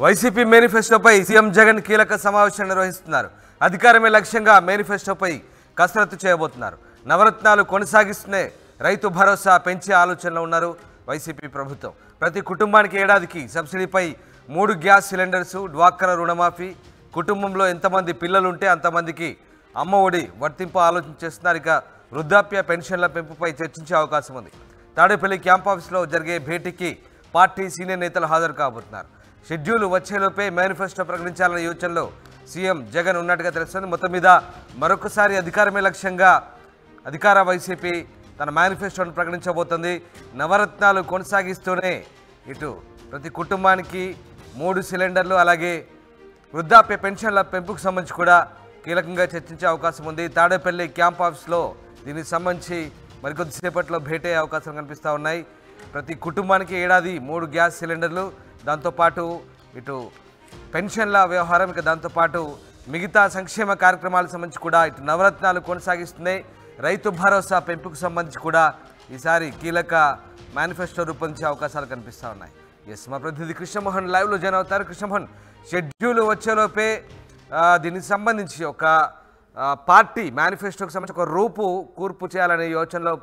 YCP మేనిఫెస్టోపై CM Jagan కీలక సమావేశం నిర్వహిస్తున్నారు. అధికారమే లక్ష్యంగా మేనిఫెస్టోపై కసరత్తు చేయబోతున్నారు. నవరత్నాలు కొనసాగిస్తూనే రైతు భరోసా పెంచే ఆలోచనలో ఉన్నారు వైసీపీ ప్రభుత్వం. ప్రతి కుటుంబానికి ఏడాదికి సబ్సిడీపై 3 గ్యాస్ సిలిండర్స్, డ్వాక్రా రుణమాఫీ, కుటుంబంలో ఎంతమంది పిల్లలుంటే అంతమందికి అమ్మ ఒడి వర్తింపు ఆలోచన చేస్తున్నారు. ఇక వృద్ధాప్య పెన్షన్ల పెంపుపై చర్చించే అవకాశం ఉంది. తాడేపల్లి క్యాంప్ ఆఫీస్లో జరిగే భేటీకి పార్టీ సీనియర్ నేతలు హాజరు కాబోతున్నారు. షెడ్యూల్ వచ్చేలోపే మేనిఫెస్టో ప్రకటించాలనే యోచనలో సీఎం జగన్ ఉన్నట్టుగా తెలుస్తుంది. మొత్తం మీద మరొకసారి అధికారమే లక్ష్యంగా అధికార వైసీపీ తన మేనిఫెస్టోను ప్రకటించబోతుంది. నవరత్నాలు కొనసాగిస్తూనే ఇటు ప్రతి కుటుంబానికి 3 సిలిండర్లు, అలాగే వృద్ధాప్య పెన్షన్ల పెంపుకు సంబంధించి కూడా కీలకంగా చర్చించే అవకాశం ఉంది. తాడేపల్లి క్యాంప్ ఆఫీస్లో దీనికి సంబంధించి మరికొద్దిసేపట్లో భేటీ అయ్యే అవకాశాలు కనిపిస్తూ ఉన్నాయి. ప్రతి కుటుంబానికి ఏడాది 3 గ్యాస్ సిలిండర్లు, దాంతోపాటు ఇటు పెన్షన్ల వ్యవహారం, ఇక దాంతోపాటు మిగతా సంక్షేమ కార్యక్రమాలకు సంబంధించి కూడా ఇటు నవరత్నాలు కొనసాగిస్తున్నాయి. రైతు భరోసా పెంపుకు సంబంధించి కూడా ఈసారి కీలక మేనిఫెస్టో రూపొందించే అవకాశాలు కనిపిస్తూ ఉన్నాయి. ఎస్, మా ప్రతినిధి కృష్ణమోహన్ లైవ్లో జాయిన్ అవుతారు. కృష్ణమోహన్, షెడ్యూల్ వచ్చేలోపే దీనికి సంబంధించి ఒక పార్టీ మేనిఫెస్టోకి సంబంధించి ఒక కూర్పు చేయాలనే యోచనలో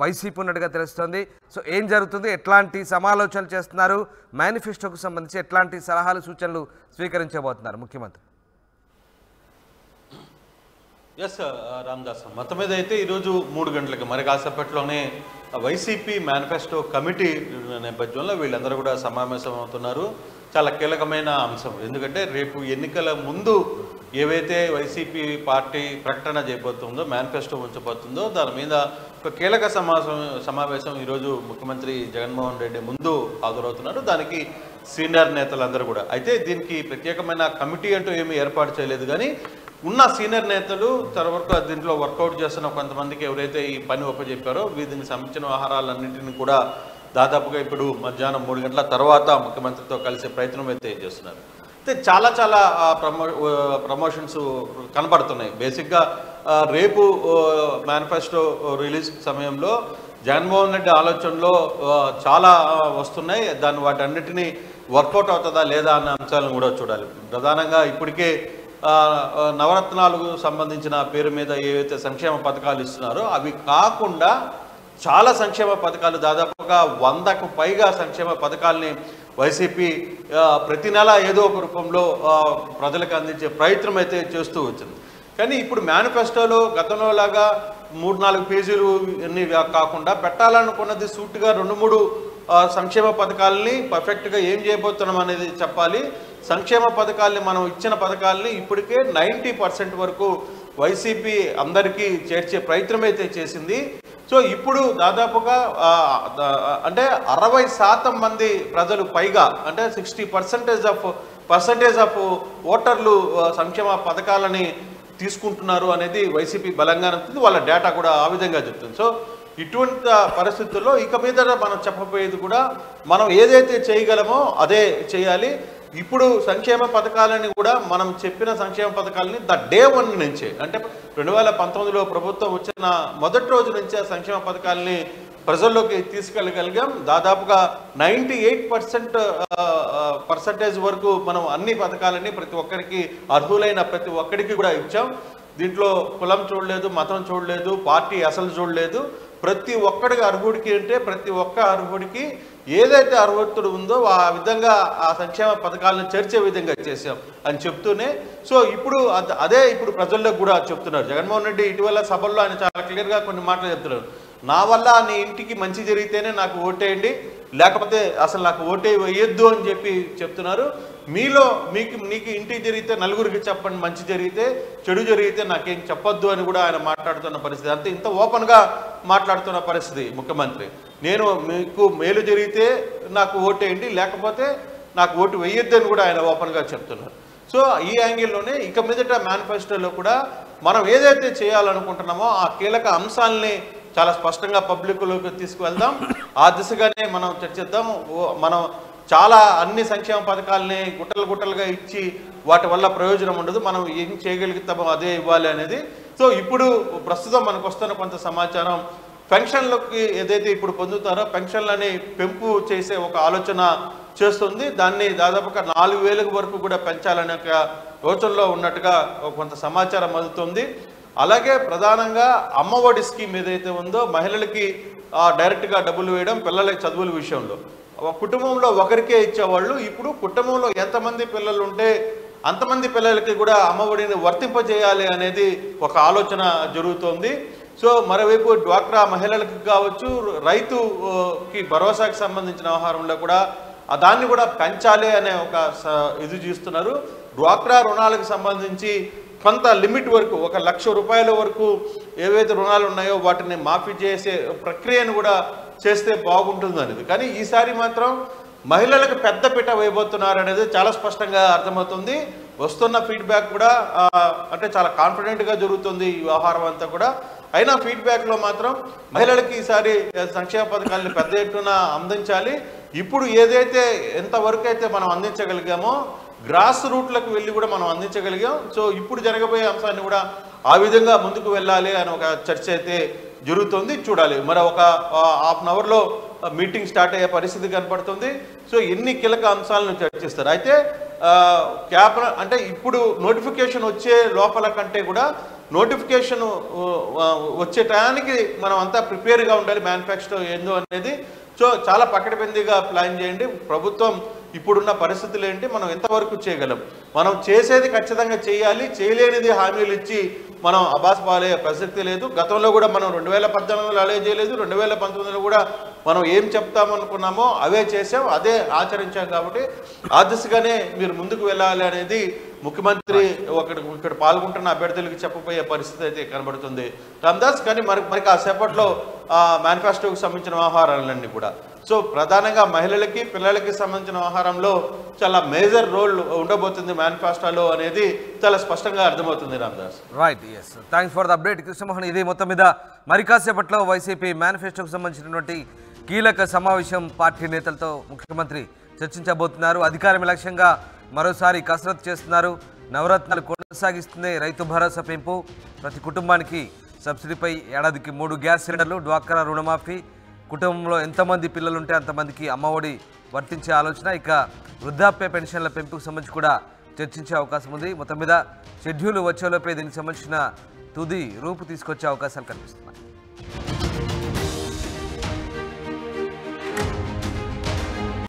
వైసీపీ ఉన్నట్టుగా తెలుస్తోంది. సో ఏం జరుగుతుంది, ఎట్లాంటి సమాలోచనలు చేస్తున్నారు, మేనిఫెస్టోకు సంబంధించి ఎట్లాంటి సలహాలు సూచనలు స్వీకరించబోతున్నారు ముఖ్యమంత్రి? ఎస్ రామదాస్, మొత్తం మీద అయితే ఈరోజు 3 గంటలకి మరి కాసేపట్లోనే వైసీపీ మేనిఫెస్టో కమిటీ నేపథ్యంలో వీళ్ళందరూ కూడా సమావేశం అవుతున్నారు. చాలా కీలకమైన అంశం, ఎందుకంటే రేపు ఎన్నికల ముందు ఏవైతే వైసీపీ పార్టీ ప్రకటన చేయబోతుందో, మేనిఫెస్టో ఉంచబోతుందో దాని మీద ఒక కీలక సమావేశం ఈరోజు ముఖ్యమంత్రి జగన్మోహన్ రెడ్డి ముందు హాజరవుతున్నారు. దానికి సీనియర్ నేతలందరూ కూడా. అయితే దీనికి ప్రత్యేకమైన కమిటీ అంటూ ఏమీ ఏర్పాటు చేయలేదు, కానీ ఉన్న సీనియర్ నేతలు వరకు దీంట్లో వర్కౌట్ చేస్తున్న కొంతమందికి ఎవరైతే ఈ పని ఒప్పచెప్పారో దీనికి సంబంధించిన వ్యవహారాలన్నింటినీ కూడా దాదాపుగా ఇప్పుడు మధ్యాహ్నం 3 గంటల తర్వాత ముఖ్యమంత్రితో కలిసే ప్రయత్నం అయితే చేస్తున్నారు. అయితే చాలా ప్రమోషన్స్ కనబడుతున్నాయి. బేసిక్గా రేపు మేనిఫెస్టో రిలీజ్ సమయంలో జగన్మోహన్ రెడ్డి ఆలోచనలో చాలా వస్తున్నాయి. వాటన్నిటినీ వర్కౌట్ అవుతుందా లేదా అన్న అంశాలను కూడా చూడాలి. ప్రధానంగా ఇప్పటికే నవరత్నాలకు సంబంధించిన పేరు మీద ఏవైతే సంక్షేమ పథకాలు ఇస్తున్నారో అవి కాకుండా చాలా సంక్షేమ పథకాలు, దాదాపుగా 100కు పైగా సంక్షేమ పథకాలని వైసీపీ ప్రతి నెల ఏదో ఒక రూపంలో ప్రజలకు అందించే ప్రయత్నం అయితే చేస్తూ వచ్చింది. కానీ ఇప్పుడు మేనిఫెస్టోలో గతంలో లాగా 3-4 పేజీలు అన్ని కాకుండా పెట్టాలనుకున్నది సూటిగా 2-3 సంక్షేమ పథకాలని పర్ఫెక్ట్గా ఏం చేయబోతున్నాం అనేది చెప్పాలి. సంక్షేమ పథకాలని, మనం ఇచ్చిన పథకాలని ఇప్పటికే 90% వరకు వైసీపీ అందరికీ చేర్చే ప్రయత్నం అయితే చేసింది. సో ఇప్పుడు దాదాపుగా అంటే 60% మంది ప్రజలు పైగా, అంటే 60% ఆఫ్ ఓటర్లు సంక్షేమ పథకాలని తీసుకుంటున్నారు అనేది వైసీపీ బలంగా ఉంటుంది. వాళ్ళ డేటా కూడా ఆ విధంగా చెప్తుంది. సో ఇటువంటి పరిస్థితుల్లో ఇక మీద మనం చెప్పబోయేది కూడా మనం ఏదైతే చేయగలమో అదే చేయాలి. ఇప్పుడు సంక్షేమ పథకాలని కూడా మనం చెప్పిన సంక్షేమ పథకాలని డే 1 నుంచే, అంటే 2019లో ప్రభుత్వం వచ్చిన మొదటి రోజు నుంచే సంక్షేమ పథకాలని ప్రజల్లోకి తీసుకెళ్ళగలిగాం. దాదాపుగా 98% వరకు మనం అన్ని పథకాలని ప్రతి ఒక్కరికి, అర్హులైన ప్రతి ఒక్కరికి కూడా ఇచ్చాం. దీంట్లో కులం చూడలేదు, మతం చూడలేదు, పార్టీ అసలు చూడలేదు. ప్రతి ఒక్కడికి అర్హుడికి, అంటే ప్రతి ఒక్క అర్హుడికి ఏదైతే అర్హతుడు ఉందో ఆ విధంగా ఆ సంక్షేమ పథకాలను చేర్చే విధంగా చేశాం అని చెప్తూనే, సో ఇప్పుడు అదే ఇప్పుడు ప్రజల్లో కూడా చెప్తున్నారు. జగన్మోహన్ రెడ్డి ఇటీవల సభల్లో ఆయన చాలా క్లియర్గా కొన్ని మాటలు చెప్తున్నారు. నా వల్ల నీ ఇంటికి మంచి జరిగితేనే నాకు ఓటేయండి, లేకపోతే అసలు నాకు ఓటే వేయొద్దు అని చెప్పి చెప్తున్నారు. నీకు ఇంటికి జరిగితే నలుగురికి చెప్పండి, మంచి జరిగితే, చెడు జరిగితే నాకేం చెప్పొద్దు అని కూడా ఆయన మాట్లాడుతున్న పరిస్థితి. అంతే, ఇంత ఓపెన్గా మాట్లాడుతున్న పరిస్థితి ముఖ్యమంత్రి. మీకు మేలు జరిగితే నాకు ఓటేయండి, లేకపోతే నాకు ఓటు వేయొద్దు అని కూడా ఆయన ఓపెన్గా చెప్తున్నారు. సో ఈ యాంగిల్లోనే ఇక మీదట మేనిఫెస్టోలో కూడా మనం ఏదైతే చేయాలనుకుంటున్నామో ఆ కీలక అంశాలని చాలా స్పష్టంగా పబ్లిక్లోకి తీసుకువెళ్దాం. ఆ దిశగానే మనం చర్చిద్దాం. మనం చాలా అన్ని సంక్షేమ పథకాలని గుట్టలుగా ఇచ్చి వాటి వల్ల ప్రయోజనం ఉండదు. మనం ఏం చేయగలుగుతామో అదే ఇవ్వాలి అనేది. సో ఇప్పుడు ప్రస్తుతం మనకు వస్తున్న కొంత సమాచారం, పెన్షన్లకి ఏదైతే ఇప్పుడు పొందుతారో పెన్షన్లని పెంపు చేసే ఒక ఆలోచన చేస్తుంది. దాన్ని దాదాపుగా 4,000 వరకు కూడా పెంచాలనే ఒక యోచనలో ఉన్నట్టుగా కొంత సమాచారం అందుతుంది. అలాగే ప్రధానంగా అమ్మఒడి స్కీమ్ ఏదైతే ఉందో మహిళలకి డైరెక్ట్గా డబ్బులు వేయడం, పిల్లలకి చదువుల విషయంలో కుటుంబంలో ఒకరికే ఇచ్చేవాళ్ళు ఇప్పుడు కుటుంబంలో ఎంతమంది పిల్లలు ఉంటే అంతమంది పిల్లలకి కూడా అమ్మఒడిని వర్తింపజేయాలి అనేది ఒక ఆలోచన జరుగుతోంది. సో మరోవైపు డ్వాక్రా మహిళలకు కావచ్చు, రైతుకి భరోసాకి సంబంధించిన వ్యవహారంలో కూడా దాన్ని కూడా పెంచాలి అనే ఒక ఇది చూస్తున్నారు. డ్వాక్రా రుణాలకు సంబంధించి కొంత లిమిట్ వరకు 1,00,000 రూపాయల వరకు ఏవైతే రుణాలు ఉన్నాయో వాటిని మాఫీ చేసే ప్రక్రియను కూడా చేస్తే బాగుంటుంది అనేది. కానీ ఈసారి మాత్రం మహిళలకు పెద్దపీట వేయబోతున్నారు అనేది చాలా స్పష్టంగా అర్థమవుతుంది. వస్తున్న ఫీడ్బ్యాక్ కూడా అంటే చాలా కాన్ఫిడెంట్గా జరుగుతుంది ఈ వ్యవహారం అంతా కూడా. అయినా ఫీడ్బ్యాక్లో మాత్రం మహిళలకి ఈసారి సంక్షేమ పథకాలను పెద్ద ఎత్తున అందించాలి. ఇప్పుడు ఏదైతే ఎంతవరకు అయితే మనం అందించగలిగామో గ్రాస్ రూట్లకు వెళ్ళి కూడా మనం అందించగలిగాం. సో ఇప్పుడు జరగబోయే అంశాన్ని కూడా ఆ విధంగా ముందుకు వెళ్ళాలి అని ఒక చర్చ అయితే జరుగుతుంది. చూడాలి, మరి ఒక హాఫ్ అన్ అవర్లో మీటింగ్ స్టార్ట్ అయ్యే పరిస్థితి కనపడుతుంది. సో ఎన్ని కీలక అంశాలను చర్చిస్తారు. అయితే అంటే ఇప్పుడు నోటిఫికేషన్ వచ్చే లోపల కంటే కూడా నోటిఫికేషన్ వచ్చే టయానికి మనం అంతా ప్రిపేర్గా ఉండాలి. మేనిఫెస్టో ఏందో అనేది సో చాలా పకడ్బందీగా ప్లాన్ చేయండి. ప్రభుత్వం ఇప్పుడున్న పరిస్థితులు ఏంటి, మనం ఎంతవరకు చేయగలం, మనం చేసేది ఖచ్చితంగా చేయాలి. చేయలేనిది హామీలు ఇచ్చి మనం అబాస్పాలే ప్రసక్తి లేదు. గతంలో కూడా మనం 2014లో అలే చేయలేదు, 2019లో కూడా మనం ఏం చెప్తామనుకున్నామో అవే చేసాం, అదే ఆచరించాం. కాబట్టి ఆ దిశగానే మీరు ముందుకు వెళ్ళాలి అనేది ముఖ్యమంత్రి ఇక్కడ పాల్గొంటున్న అభ్యర్థులకు చెప్పబోయే పరిస్థితి అయితే కనబడుతుంది రామ్దాస్. కానీ మరి కాసేపట్లో మేనిఫెస్టోకి సంబంధించిన వ్యవహారాలన్నీ కూడా సో ప్రధానంగా మహిళలకి పిల్లలకి సంబంధించిన వ్యవహారంలో చాలా మేజర్ రోల్ ఉండబోతుంది మేనిఫెస్టోలో అనేది చాలా స్పష్టంగా అర్థమవుతుంది Ramdas. Right, yes, thanks for the update Krishnamohan. ఇది మొత్తం మీద మరి కాసేపట్లో వైసీపీ మేనిఫెస్టోకి సంబంధించినటువంటి కీలక సమావేశం పార్టీ నేతలతో ముఖ్యమంత్రి చర్చించబోతున్నారు. అధికారమే లక్ష్యంగా మరోసారి కసరత్తు చేస్తున్నారు. నవరత్నాలు కొనసాగిస్తుంది. రైతు భరోసా పెంపు, ప్రతి కుటుంబానికి సబ్సిడీపై ఏడాదికి 3 గ్యాస్ సిలిండర్లు, డ్వాక్రా రుణమాఫీ, కుటుంబంలో ఎంతమంది పిల్లలుంటే అంతమందికి అమ్మఒడి వర్తించే ఆలోచన, ఇక వృద్ధాప్య పెన్షన్ల పెంపుకు సంబంధించి కూడా చర్చించే అవకాశం ఉంది. మొత్తం మీద షెడ్యూల్ వచ్చేలోపే దీనికి సంబంధించిన తుది రూపు తీసుకొచ్చే అవకాశాలు కనిపిస్తున్నాయి.